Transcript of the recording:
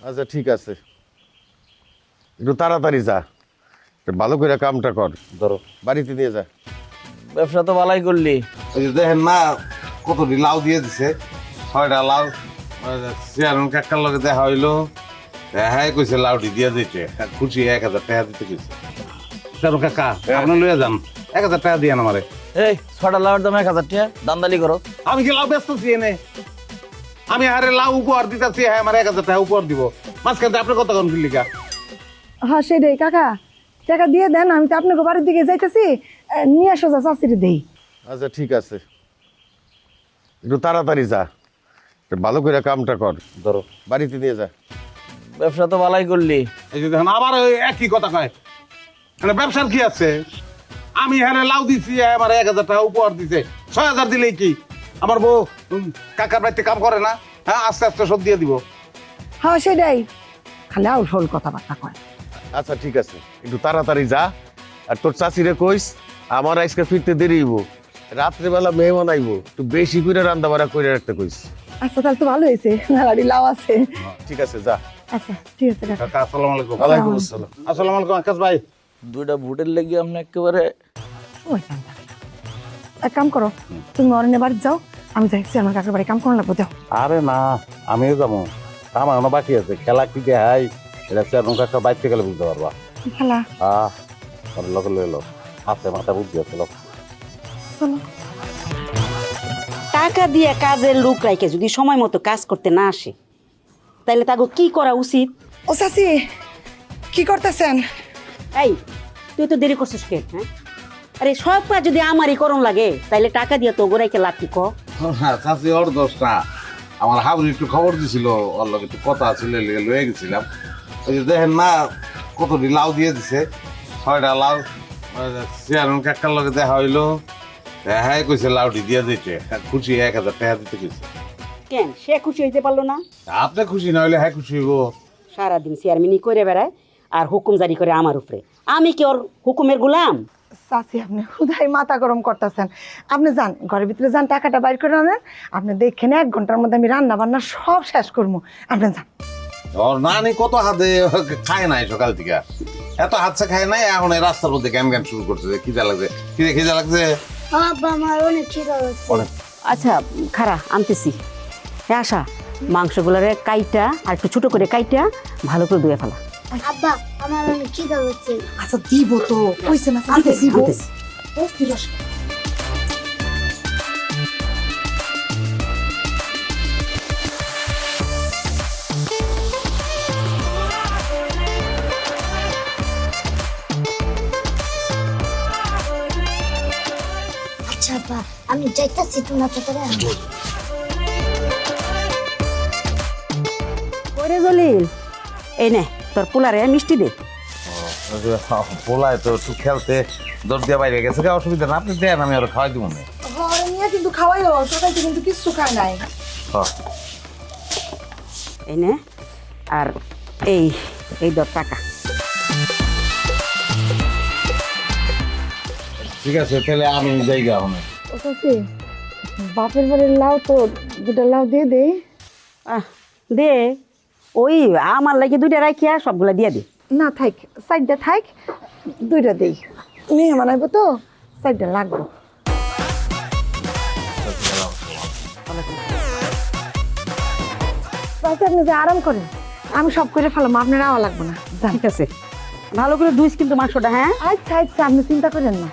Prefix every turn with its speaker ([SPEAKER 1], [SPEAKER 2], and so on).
[SPEAKER 1] আচ্ছা ঠিক আছে, একটু তাড়াতাড়ি যা, একটু ভালো করে কামটা কর।
[SPEAKER 2] ধরো
[SPEAKER 1] বাড়িতে নিয়ে যা।
[SPEAKER 3] ব্যবসা তো ভালোই করলি।
[SPEAKER 2] ওই যে দেখেন না কতটি লাউ দিয়ে দিছে, 6টা লাউ। চেয়ারম্যান কাকার লগে দেখা হইলো, হ্যাঁ কইছে লাউটি দিয়ে দিতে, খুশি 1000 টাকা দিতে কইছে। চেয়ারম্যান কাকা আপনি লইয়া যান, 1000 টাকা দিয়ে আমারে।
[SPEAKER 3] এই 6টা লাউয়ের দাম 1000 টাকা, দান্দালি করো।
[SPEAKER 2] আমি কি লাউ বেচতেছি এনে? আমি আরে লাউ উপহার দিতেছি, হ্যাঁ আমার 1000 টাকা উপহার দিব। মাঝখানে আপনি কত কম কিলিকা?
[SPEAKER 4] হ্যাঁ সেটাই কাকা, টাকা দিয়ে দেন, আমি তো আপনাকে বাড়ির দিকে যাইতেছি, নিয়ে আসো যা চাষিরে দেই।
[SPEAKER 1] আচ্ছা ঠিক আছে, একটু তাড়াতাড়ি যা, একটু ভালো করে কামটা কর।
[SPEAKER 2] ধরো
[SPEAKER 1] বাড়িতে নিয়ে যা।
[SPEAKER 3] ব্যবসা তো ভালোই করলি।
[SPEAKER 2] এই যে দেখেন আবার ওই একই কথা কয়, মানে ব্যবসার কি আছে? আমি হ্যাঁ লাউ দিছি, হ্যাঁ আমার 1000 টাকা উপহার দিছে, 6000 দিলেই কি? আমার বউ কাকার বাড়িতে কাম করে না? হ্যাঁ আস্তে আস্তে সব দিয়ে দিব।
[SPEAKER 4] হ্যাঁ সেটাই, খালি আউল ফাউল কথাবার্তা কয়।
[SPEAKER 1] আচ্ছা ঠিক আছে, একটু তাড়াতাড়ি যা। আর তোর চাষিরে কইস আমার আজকে ফিরতে দেরি হইব, রাত্রেবেলা মেহমান আইব, একটু বেশি করে রান্না বাড়া করে রাখতে কইস।
[SPEAKER 4] আচ্ছা তাহলে তো ভালো হয়েছে, মেলাডি লাউ আছে।
[SPEAKER 1] ঠিক আছে যা।
[SPEAKER 4] আচ্ছা ঠিক আছে কাকা।
[SPEAKER 2] কাকা আসসালামু আলাইকুম।
[SPEAKER 1] ওয়ালাইকুম আসসালাম।
[SPEAKER 2] আসসালামু আলাইকুম আকাশ ভাই।
[SPEAKER 3] দুইটা ভোটের লেগে আপনি একেবারে।
[SPEAKER 4] ওই কাম থাকে না। এক কাম করো, তুমি অরণ্যের বাড়ি যাও, আমি যাইছি আমার কাকার বাড়ি কাম করানো লাগবো, যাও।
[SPEAKER 2] আরে না আমিও যাবো, আমার এখনো বাকি আছে। খেলা কি দেখাই এটা চেয়ারম্যান কাকার বাইরে গেলে বুঝতে পারবা।
[SPEAKER 4] কি খেলা?
[SPEAKER 2] আমার লগে লইল আছে, মাথা বুদ্ধি আছে লোক।
[SPEAKER 4] চলো।
[SPEAKER 5] টাকা দিয়ে কাজের লোক রাখে যদি সময় মতো কাজ করতে না আসে, তাহলে তাকে কি করা উচিত?
[SPEAKER 4] ও চাচি, কি করতেছেন?
[SPEAKER 5] এই তুই তো দেরি করছিস কেন? হ্যাঁ, আরে সব কাজ যদি আমারই করণ লাগে, তাইলে টাকা দিয়ে তো গোড়াইকে লাভ কি কর?
[SPEAKER 2] চাষি ওর দোষটা, আমার হাবুর একটু খবর দিছিল, ওর লগে একটু কথা ছিল, লয়ে গেছিলাম। ওই যে দেখেন না কতটি লাউ দিয়ে দিছে, 6টা লাউ। চেয়ারম্যান কাকার লগে দেখা হইলো, হ্যাঁ কইছে লাউটি দিয়ে দিতে, খুশি 1000 টাকা দিতে কইছে।
[SPEAKER 5] কেন সে খুশি হইতে পারলো না?
[SPEAKER 2] আপনি খুশি না হইলে হ্যাঁ খুশি হইব।
[SPEAKER 5] সারাদিন চেয়ারম্যানই করে বেড়ায় আর হুকুম জারি করে আমার উপরে। আমি কি ওর হুকুমের গোলাম?
[SPEAKER 4] চাচি আপনি হুদাই মাথা গরম করতেছেন। আপনি যান ঘরের ভিতরে, যান, টাকাটা বাইর করে আনেন। আপনি দেখেন 1 ঘন্টার মধ্যে আমি রান্না বান্না সব শেষ করবো। আপনি যান।
[SPEAKER 2] ওর নানি কত হাতে খায় নাই সকাল থেকে, এত হাতছে খায় নাই, এখন এই রাস্তার মধ্যে জ্ঞান জ্ঞান শুরু করছে যে খিদা লাগছে। খিদা লাগছে।
[SPEAKER 5] আচ্ছা খারা আনতেছি। হ্যাঁ আশা, মাংসগুলোরে কাইটা আর একটু ছোট করে কাইটা ভালো করে ধুয়ে ফেলা।
[SPEAKER 6] আব্বা আমার অনেক খিদা হচ্ছে।
[SPEAKER 4] আচ্ছা দিব তো, কইছে না
[SPEAKER 5] আনতেছি, আনতেছি।
[SPEAKER 6] আচ্ছা আব্বা আমি যাইতাছি, তোমরা তাড়াতাড়ি আসো।
[SPEAKER 5] ওরে জলিল, এই নে তোর পোলারে মিষ্টি দে।
[SPEAKER 2] পোলায় তো একটু খেলতে দৌড় দিয়ে বাইরে গেছে, অসুবিধা না, আপনি দেন আমি আর খাওয়াই দিব না।
[SPEAKER 4] ঘরে নিয়ে কিন্তু খাওয়াইও, সবাইকে কিন্তু কিচ্ছু খায় নাই।
[SPEAKER 5] এই নে, আর এই এই দর টাকা।
[SPEAKER 2] ঠিক আছে তাহলে আমি যাই গা এখন।
[SPEAKER 4] ও চাচি, বাপের বাড়ির লাউ তো 2টা লাউ দিয়ে দেই।
[SPEAKER 5] দে, ওই আমার লাগে 2টা রাখিয়া সবগুলা দিয়ে দে।
[SPEAKER 4] না থাক, 4টা থাক, 2টা দেই। মেয়ে বানাইবো তো, 4টা লাগবো। চাচি আপনি যে আরাম করেন, আমি সব করে ফেলাম, আপনার আওয়া লাগবো না। যান।
[SPEAKER 5] ঠিক আছে, ভালো করে ধুইস কিন্তু মাংসটা। হ্যাঁ
[SPEAKER 4] আচ্ছা আচ্ছা, আপনি চিন্তা করেন না।